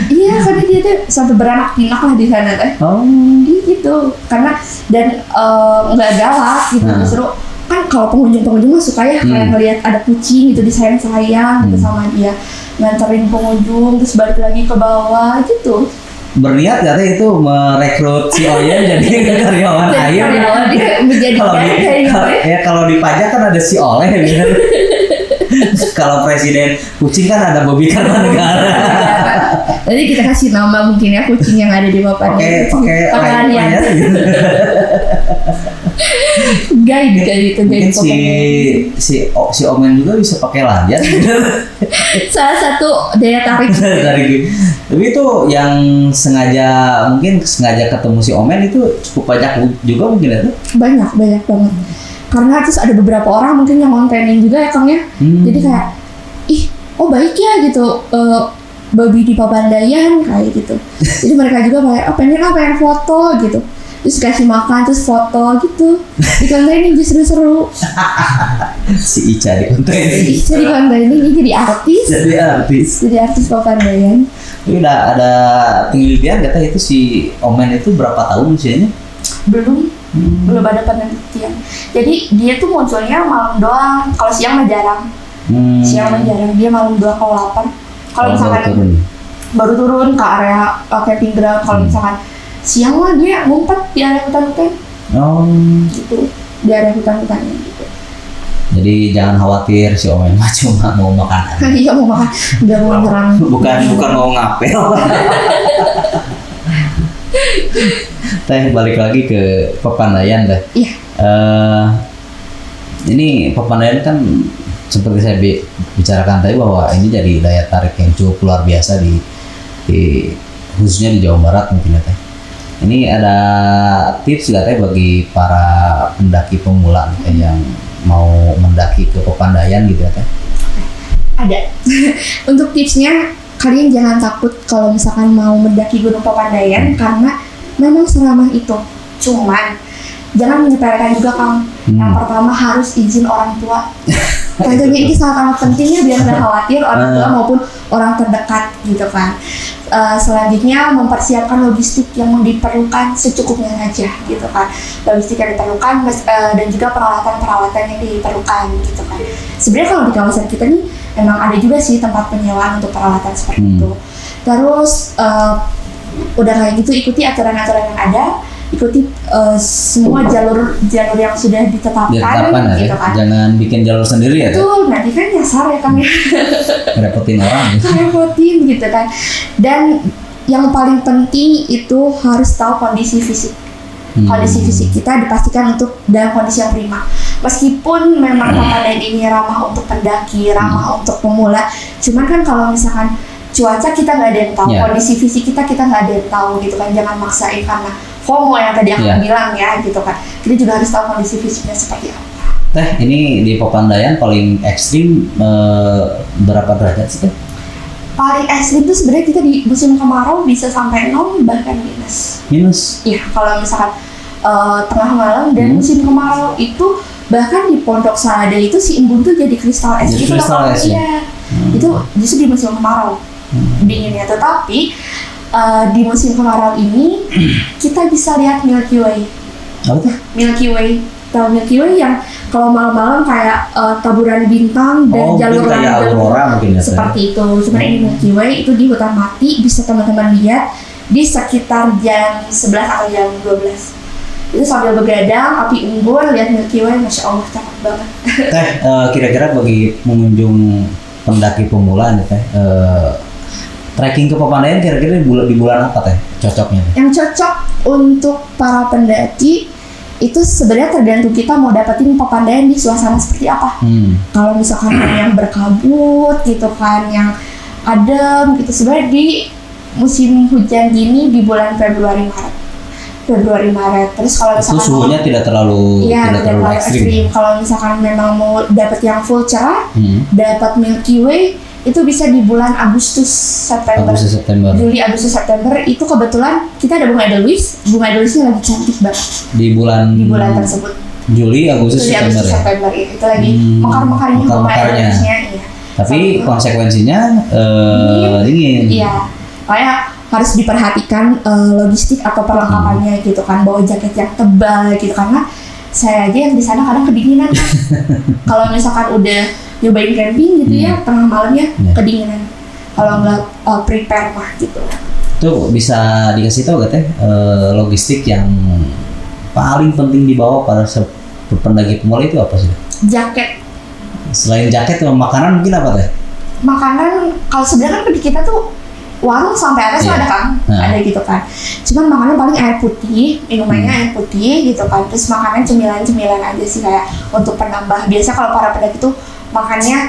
Iya, karena dia tuh sampai beranak pinak lah di sana teh. Gitu. Karena dan nggak galak gitu, justru kan kalau pengunjung mah suka ya kayak ngelihat ada kucing gitu disayang-sayang gitu sama dia, nganterin pengunjung terus balik lagi ke bawah gitu. Berniat katanya itu merekrut si Oyen jadi karyawan air. Dia menjadi kalau di pajak kan ada si Oleh gitu. Kalau presiden kucing kan ada Bobby Kartanegara. Jadi kita kasih nama mungkin ya kucing yang ada di bapaknya. Pakai lainnya gitu. Guide kayak gitu. Mungkin si Omen juga bisa pakai layar. Salah satu daya tarik. Tapi itu yang sengaja ketemu si Omen itu cukup banyak juga mungkin itu. Banyak banget. Karena terus ada beberapa orang mungkin yang kontenin juga ya Kang ya. Jadi kayak baik ya gitu. Babi di Papandayan kayak gitu. Jadi mereka juga kayak pengen foto gitu. Terus kasih makan terus foto gitu. Di kontenin justru seru. Si Ica di kontenin. Ini jadi artis. Jadi artis Papandayan. Ini udah ada penelitian katanya itu si Omen itu berapa tahun usianya? Belum ada penelitian. Jadi dia tuh munculnya malam doang. Kalau siang mah jarang. Siang mah jarang. Dia malam doang kalau lapar. Kalau misalkan baru turun ke area camping ground. Kalau misalkan siang mah dia ngumpet di area hutan-hutan. Gitu. Di area hutan-hutannya gitu. Jadi jangan khawatir si Omen mah cuma mau makan. Iya mau makan. Enggak mau nyerang. Bukan mau ngapel. Teh balik lagi ke Papandayan teh. Iya. Ini Papandayan kan seperti saya bicarakan tadi bahwa ini jadi daya tarik yang cukup luar biasa di khususnya di Jawa Barat mungkin ya teh. Ini ada tips nggak teh bagi para pendaki pemula teh yang mau mendaki ke Papandayan gitu ya teh? Ada. Untuk tipsnya kalian jangan takut kalau misalkan mau mendaki Gunung Papandayan karena memang seramah itu. Cuman jangan menyepelekan juga Kang. Yang pertama harus izin orang tua. Tentunya ini sangat pentingnya biar nggak khawatir orang tua maupun orang terdekat gitu kan. Selanjutnya mempersiapkan logistik yang diperlukan secukupnya saja gitu kan. Logistik yang diperlukan dan juga peralatan-peralatan yang diperlukan gitu kan. Sebenarnya kalau di kawasan kita nih memang ada juga sih tempat penyewaan untuk peralatan seperti itu. Terus udah kayak gitu ikuti aturan-aturan yang ada, ikuti semua jalur yang sudah ditetapkan gitu kan. Jangan bikin jalur sendiri ya. Betul, nanti kan nyasar ya Kang ya. Repotin orang. Repotin gitu kan. Dan yang paling penting itu harus tahu kondisi fisik. Kondisi fisik kita dipastikan untuk dalam kondisi yang prima. Meskipun memang Papandayan ini ramah untuk pendaki, ramah untuk pemula, cuman kan kalau misalkan cuaca kita nggak ada yang tahu, kondisi fisik kita nggak ada yang tahu gitu kan. Jangan maksain karena FOMO yang tadi aku bilang ya gitu kan. Kita juga harus tahu kondisi fisiknya seperti apa. Teh, ini di Papandayan paling ekstrim berapa derajat sih teh? Paling ekstrim itu sebenarnya kita di musim kemarau bisa sampai 0 bahkan minus. Iya, kalau misalkan tengah malam dan musim kemarau itu bahkan di Pondok Selada itu si embun tuh jadi kristal es gitu loh. Iya. Itu justru di musim kemarau dinginnya, tetapi di musim kemarau ini kita bisa lihat Milky Way. Apa tuh? Milky Way, tahu Milky Way yang kalau malam-malam kayak taburan bintang dan jalur kayak aurora mungkin ya. Seperti itu. Cuman ini Milky Way itu di hutan mati, bisa teman-teman lihat di sekitar jam 11 atau jam 12. Itu sambil begadang, api unggun, lihat Milky Way, Masya Allah, cakep banget. Kira-kira bagi pengunjung pendaki pemula nih Teh, trekking ke Papandayan kira-kira di bulan apa Teh cocoknya? Yang cocok untuk para pendaki itu sebenarnya tergantung kita mau dapetin Papandayan di suasana seperti apa. Kalau misalkan yang berkabut gitu kan, yang adem gitu, sebenarnya di musim hujan gini di bulan Februari Maret. Terus kalau misalkan itu suhunya tidak terlalu ekstrim. Kalau misalkan memang mau dapat yang full cerah, dapat Milky Way itu bisa di bulan Agustus September. Juli, Agustus, September itu kebetulan kita ada bunga edelweiss. Bunga edelweissnya lagi cantik banget. Di bulan tersebut. Juli, Agustus, September ya. Itu lagi mekar-mekarnya bunga edelweissnya. Iya. Tapi konsekuensinya dingin. Iya. Kayak harus diperhatikan logistik atau perlengkapannya gitu kan, bawa jaket yang tebal gitu, karena saya aja yang di sana kadang kedinginan kan. Kalau misalkan udah nyobain camping gitu ya tengah malamnya kedinginan. Kalau nggak prepare mah gitu. Tuh bisa dikasih tahu gak Teh logistik yang paling penting dibawa pada pendaki pemula itu apa sih? Jaket. Selain jaket, makanan mungkin apa Teh? Makanan kalau sebenarnya kan di kita tuh warung sampai atas ada kan, ada gitu kan. Cuman makanan paling air putih, minumannya air putih gitu kan. Terus makanan cemilan aja sih kayak untuk penambah. Biasa kalau para pendaki tuh makannya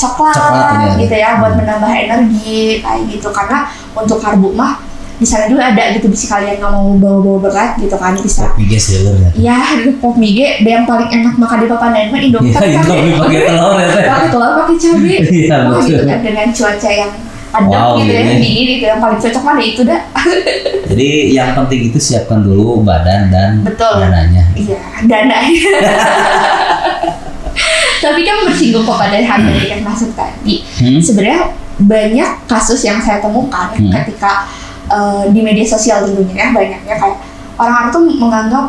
coklat gitu ya buat menambah energi kayak gitu. Karena untuk karbo mah di sana juga ada gitu, bisa kalian nggak mau bawa berat gitu kan, bisa. Pop mie seluruhnya. Iya, pop mie yang paling enak makan di Papandayan mah Indomie. Iya, Indomie pakai telur ya. Pakai telur, pakai cabai. Iya, gitu kan, dengan cuaca yang adem gitu ya, dingin gitu, yang paling cocok mana itu dah. Jadi yang penting itu siapkan dulu badan dan dananya. Iya, dananya. Tapi kan bersinggung kepada harga tiket masuk tadi. Sebenarnya banyak kasus yang saya temukan ketika di media sosial tentunya ya, banyaknya kayak orang-orang tuh menganggap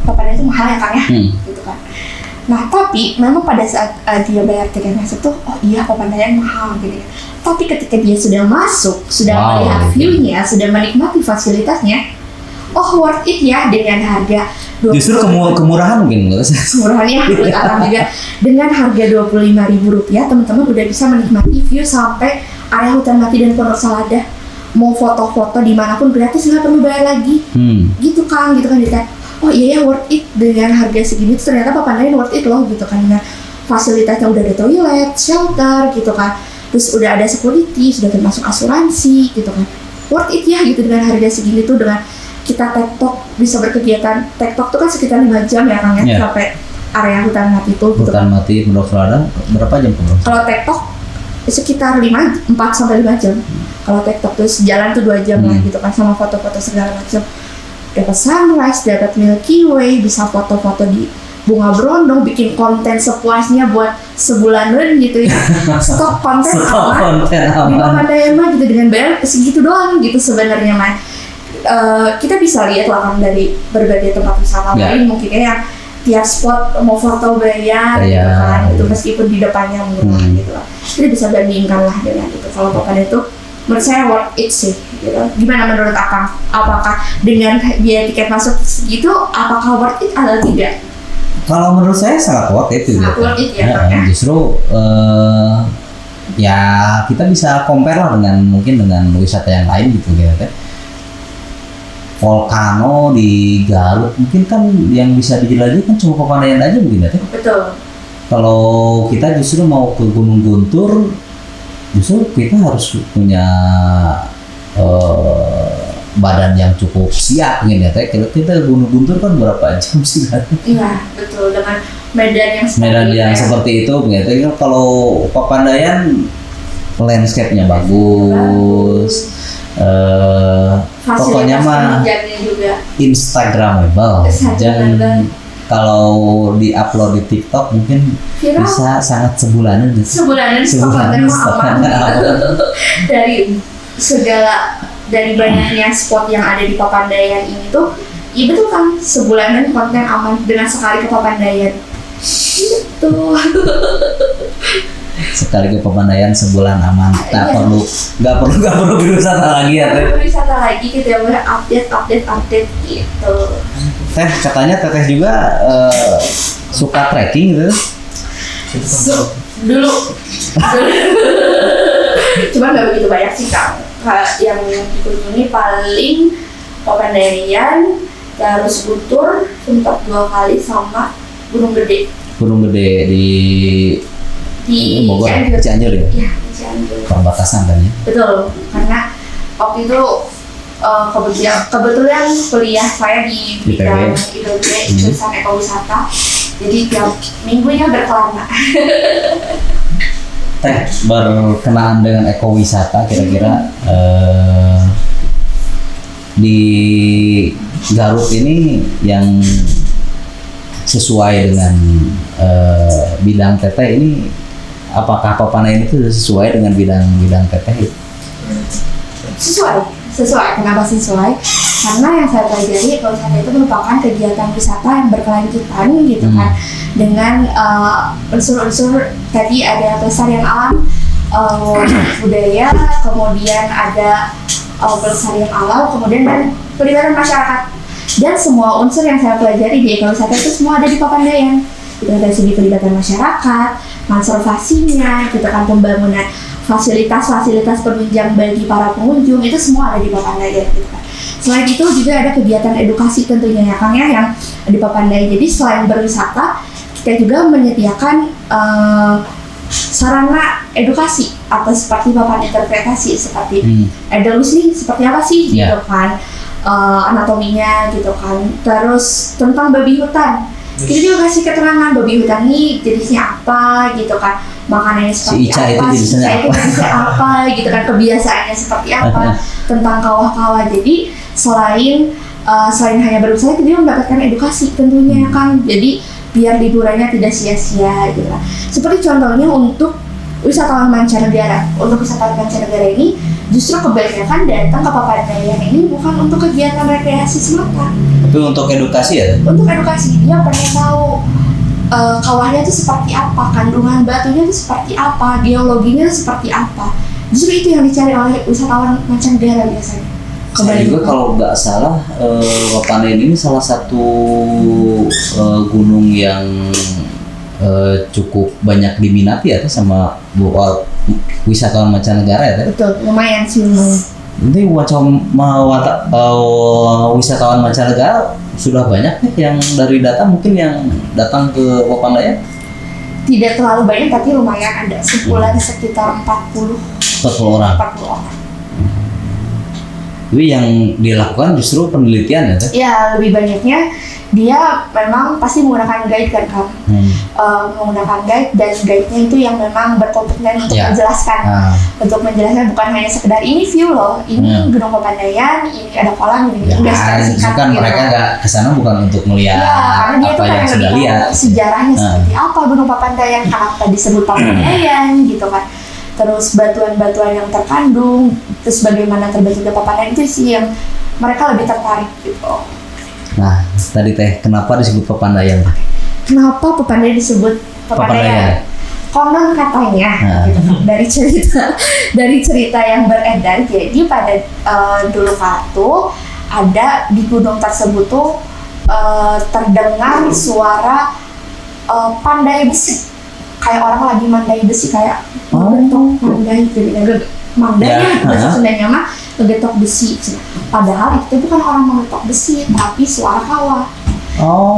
Papandayan itu mahal ya kan ya, gitu kan. Nah tapi memang pada saat dia bayar tiket masuk tuh, oh iya Papandayan mahal gitu ya. Tapi ketika dia sudah masuk, sudah melihat view-nya, sudah menikmati fasilitasnya, oh worth it ya dengan harga 20. Justru kemurahan mungkin nggak sih? Kemurahannya menurut Alam juga. Dengan harga Rp25.000, teman-teman udah bisa menikmati view sampai area hutan mati dan Pondok Salada. Mau foto-foto dimanapun gratis, nggak perlu bayar lagi. Gitu kan. Oh iya ya, worth it dengan harga segini. Ternyata Papandayan worth it loh gitu kan, dengan fasilitasnya udah ada toilet, shelter gitu kan. Terus udah ada security, sudah termasuk asuransi gitu kan. Worth it ya gitu dengan harga segini tuh, dengan kita tektok bisa berkegiatan. Tektok tuh kan sekitar 5 jam ya Kang ya, sampai area hutan mati itu. Hutan mati Pondok Salada berapa jam Pondok? Kalau tektok sekitar 4 sampai 5 jam. Kalau tektok terus jalan tuh 2 jam lah gitu kan, sama foto-foto segala macam. Dapat sunrise, dapat Milky Way, bisa foto-foto di Bunga Berondong, bikin konten sepuasnya buat sebulanan gitu ya. Stok konten aman. Di Papandayan mah gitu, dengan bayar segitu doang gitu sebenarnya mah. Kita bisa lihat lah dari berbagai tempat wisata lain mungkin ya, yang tiap spot mau foto bayar gitu kan, itu meskipun di depannya murah gitu lah. Kita bisa bandingkan lah dengan itu. Kalau Papandayan itu menurut saya worth it sih gitu. Gimana menurut Akang? Apakah dengan biaya tiket masuk segitu, apakah worth it atau tidak? Kalau menurut saya sangat worth it. Justru ya kita bisa compare lah mungkin dengan wisata yang lain gitu ya. Volcano di Garut mungkin kan yang bisa dijelajahi kan cuma Papandayan aja mungkin ya. Betul. Kalau kita justru mau ke Gunung Guntur, justru kita harus punya badan yang cukup siap gitu ya. Kalau kita Gunung Guntur kan berapa jam sih kan? Iya betul, dengan medan yang seperti itu gitu. Kalau Papandayan landscape-nya bagus, pokoknya mah Instagramable. Jangan kalau di-upload di TikTok mungkin viral. Bisa sangat sebulanan konten aman dari segala dari banyaknya spot yang ada di Papandayan ini tuh, iya betul kan, sebulanan konten aman dengan sekali ke Papandayan. Gitu. Sekali ke Papandayan sebulan aman. Iya. Nggak perlu berwisata lagi ya teh. Berwisata lagi gitu ya, update gitu. Teh katanya teteh juga suka trekking gitu. Dulu. Cuma nggak begitu banyak sih Kang. Yang dikunjungi paling Papandayan, terus Guntur, sempat 2 kali sama Gunung Gede. Gunung Gede di Bogor, Cianjur ya? Iya, di Cianjur. Perbatasan kan ya? Betul, karena waktu itu kebetulan kuliah saya di bidang IPB, jurusan ekowisata. Jadi tiap minggunya berkelana. Teh, berkenaan dengan ekowisata kira-kira di Garut ini yang sesuai dengan bidang teteh ini, apakah Papandayan itu sesuai dengan bidang teteh? Sesuai. Kenapa sesuai? Karena yang saya pelajari ekowisata itu merupakan kegiatan wisata yang berkelanjutan gitu kan, dengan unsur-unsur tadi ada pelestarian alam, budaya, kemudian ada pelestarian alam, kemudian dan pelibatan masyarakat. Dan semua unsur yang saya pelajari di ekowisata itu semua ada di Papandayan. Itu dari segi pelibatan masyarakat, konservasinya, gitu kan, pembangunan fasilitas penunjang bagi para pengunjung, itu semua ada di Papandayan gitu kan. Selain itu juga ada kegiatan edukasi tentunya ya Kang ya, yang di Papandayan. Jadi selain berwisata, kita juga menyediakan sarana edukasi atau seperti papan interpretasi, seperti Edelus nih seperti apa sih gitu kan, anatominya gitu kan. Terus tentang babi hutan, kita juga kasih keterangan babi hutan ini jenisnya apa gitu kan, makanannya seperti apa, si Ica itu jenisnya apa gitu kan, kebiasaannya seperti apa, tentang kawah-kawah. Jadi selain hanya berwisata, kita juga mendapatkan edukasi tentunya kan. Jadi biar liburannya tidak sia-sia gitu lah. Seperti contohnya untuk wisatawan mancanegara. Untuk wisatawan mancanegara ini justru kebanyakan datang ke Papandayan ini bukan untuk kegiatan rekreasi semata, tapi untuk edukasi ya? Untuk edukasi, dia pengen tahu kawahnya itu seperti apa, kandungan batunya itu seperti apa, geologinya itu seperti apa. Justru itu yang dicari oleh wisatawan mancanegara biasanya. Saya juga kalau nggak salah Papandayan ini salah satu gunung yang cukup banyak diminati ya sama wisatawan mancanegara ya. Betul, lumayan sih. Nanti wisatawan mancanegara sudah banyak nih yang dari data mungkin yang datang ke Papandayan. Tidak terlalu banyak tapi lumayan, ada sebulan sekitar 40 orang. Jadi yang dilakukan justru penelitian ya teh? Ya, lebih banyaknya dia memang pasti menggunakan guide kan Kang. Menggunakan guide, dan guide-nya itu yang memang berkompeten untuk menjelaskan. Untuk menjelaskan bukan hanya sekedar ini view loh, ini Gunung Papandayan, ini ada kolam, ini udah singkat kan gitu. Mereka nggak kesana bukan untuk melihat karena dia apa yang sudah lihat. Sejarahnya seperti apa Gunung Papandayan, kenapa disebut Papandayan gitu kan. Terus batuan-batuan yang terkandung, terus bagaimana terbentuknya Papandayan, itu sih yang mereka lebih tertarik gitu. Nah, tadi teh kenapa disebut Papandayan? Kenapa Papandayan disebut Papandayan? Konon katanya, gitu, dari cerita yang beredar. Jadi pada dulu kala tuh ada di gunung tersebut tuh terdengar suara pandai besi. Kayak orang lagi mandai besi, kayak ngegetok mandai gitu, mandainya bahasa Sundanya mah ngegetok besi. Padahal itu bukan orang mengetok besi, tapi suara kawah.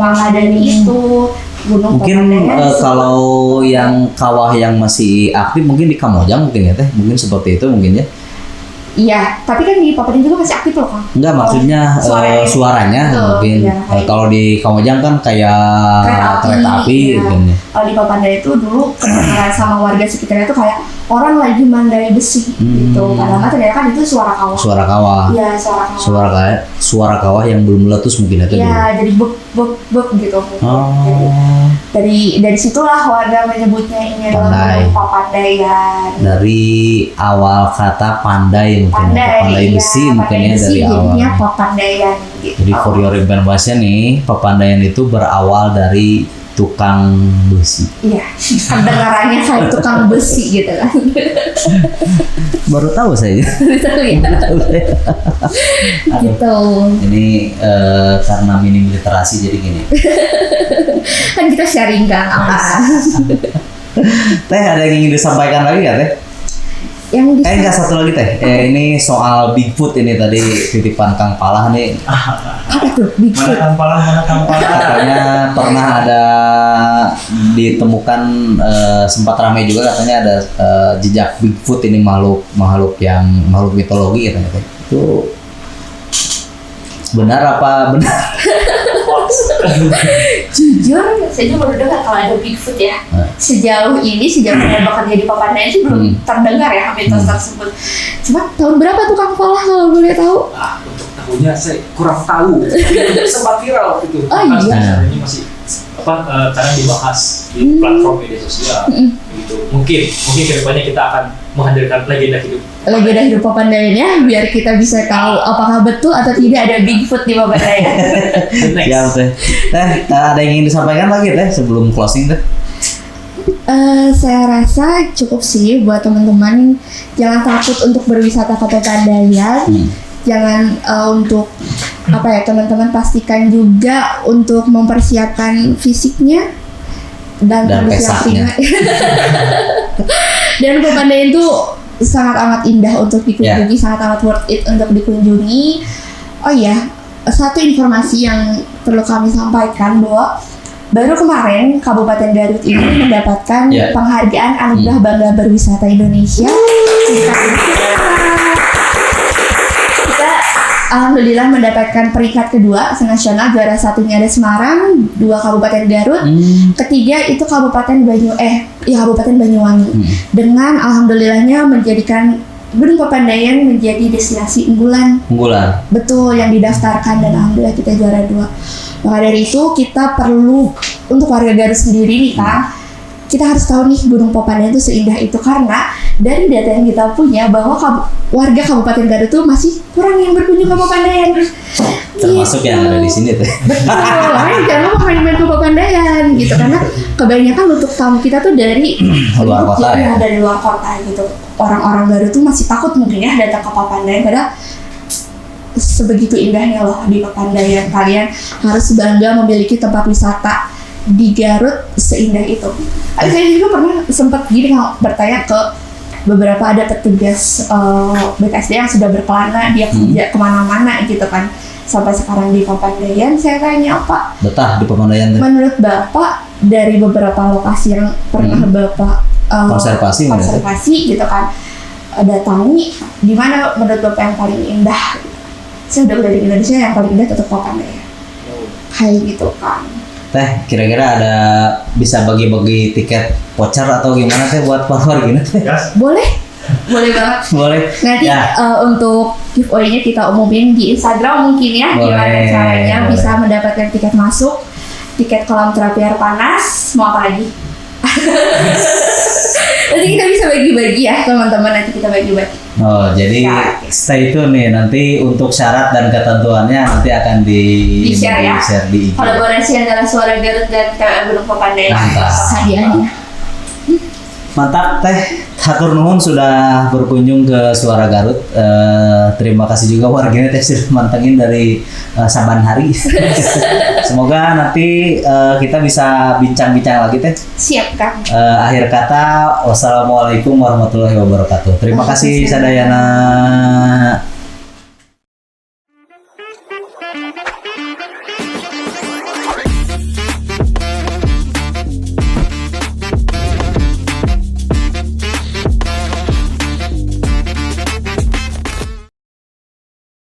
Maka dari itu gunung mungkin kalau yang kawah yang masih aktif mungkin di Kamojang mungkin ya teh, mungkin seperti itu mungkin ya. Iya, tapi kan di Papandayan juga masih aktif loh Kang. Enggak, maksudnya suaranya mungkin. Iya, kalau di Kamojang kan kayak kereta api gitu. Kalau di Papandayan itu dulu kedengaran sama warga sekitarnya itu kayak orang lagi mandai besi gitu. Padahal ternyata kan itu suara kawah. Suara kawah. Iya, suara kawah. Suara kawah yang belum meletus mungkin itu. Iya, jadi bek bek bek gitu. Jadi dari situlah warga menyebutnya ini adalah Gunung Papandayan. Dari awal kata pandai mungkin, pandai besi mungkin ya dari awal. Jadinya Papandayan gitu. Jadi for your information nih, Papandayan itu berawal dari tukang besi. Iya, kedengarannya kayak tukang besi gitu kan. Baru tahu saya. Betul ya. Gitu. Ini karena minim literasi jadi gini. Kan kita sharing kan apa? Teh ada yang ingin disampaikan lagi nggak Teh? Yang Enggak, satu lagi Teh. Ini soal Bigfoot ini tadi titipan Kang Palah nih. apa tuh Bigfoot? Mana Kang Palah? Katanya pernah ada ditemukan sempat ramai juga katanya ada jejak Bigfoot ini makhluk mitologi katanya Teh. Itu benar apa benar? Jujur, saya juga baru dengar kalau ada Bigfoot ya. Sejauh saya bekerja di Papandayan sih belum terdengar ya mitos tersebut. Cuma tahun berapa tuh Kang Palah kalau boleh tahu? Untuk tahunnya saya kurang tahu. Sempat viral gitu. Oh iya. Ini masih kadang dibahas di platform media sosial gitu. Mungkin kedepannya kita akan menghadirkan legenda hidup Papandayan ya, biar kita bisa tahu apakah betul atau tidak ada Bigfoot di Papandayan. Ya Teh. Ada yang ingin disampaikan lagi Teh sebelum closing Teh? Saya rasa cukup sih buat teman-teman. Jangan takut untuk berwisata ke Papandayan. Jangan untuk teman-teman pastikan juga untuk mempersiapkan fisiknya dan kondisi yang prima. Dan Papandayan itu sangat amat indah untuk dikunjungi, sangat amat worth it untuk dikunjungi. Oh iya, satu informasi yang perlu kami sampaikan bahwa baru kemarin Kabupaten Garut ini mendapatkan penghargaan Anugerah Bangga Berwisata Indonesia. Kita alhamdulillah mendapatkan peringkat kedua senasional, juara satunya ada Semarang, 2 Kabupaten Garut, ketiga itu Kabupaten Banyuwangi. Dengan alhamdulillahnya menjadikan Gunung Papandayan menjadi destinasi unggulan. Betul, yang didaftarkan dan alhamdulillah kita juara 2. Maka dari itu kita perlu untuk warga Garut sendiri nih Kang, kita harus tahu nih Gunung Papandayan itu seindah itu karena dari data yang kita punya bahwa warga Kabupaten Garut tuh masih kurang yang berkunjung ke Papandayan. Termasuk yang ada di sini Teh. Betul, jangan lupa main-main ke Papandayan gitu karena kebanyakan untuk tamu kita tuh dari luar kota ya. Dari luar kota gitu. Orang-orang Garut tuh masih takut mungkin ya datang ke Papandayan padahal sebegitu indahnya loh di Papandayan. Kalian harus bangga memiliki tempat wisata di Garut seindah itu. Saya juga pernah sempat bertanya ke beberapa ada petugas BKSD yang sudah berkelana, dia kerja kemana-mana gitu kan. Sampai sekarang di Papandayan, saya tanya Pak, betah di Papandayan. Menurut Bapak dari beberapa lokasi yang pernah Bapak konservasi gitu kan datangi, di mana menurut Bapak yang paling indah? Saya udah di Indonesia yang paling indah tetap Papandayan. Kayak gitu kan. Teh, kira-kira ada bisa bagi-bagi tiket voucher atau gimana Teh buat follower gini Teh? Boleh banget. Boleh. Nanti untuk giveaway-nya kita umumin di Instagram mungkin ya. Gimana caranya bisa mendapatkan tiket masuk, tiket kolam terapi air panas, mau apa lagi? Nanti kita bisa bagi-bagi ya teman-teman, nanti kita bagi-bagi. Oh, jadi stay tune nih, nanti untuk syarat dan ketentuannya nanti akan di-share ya. Di IG. Kolaborasi antara Suara Garut dan Gunung Papandayan. Hadiahnya. Mantap Teh, hatur nuhun sudah berkunjung ke Suara Garut. Terima kasih juga warganya Teh sudah mantengin dari Saban hari. Semoga nanti kita bisa bincang-bincang lagi Teh. Siap Kang. Akhir kata, wassalamualaikum warahmatullahi wabarakatuh. Terima kasih Sadayana.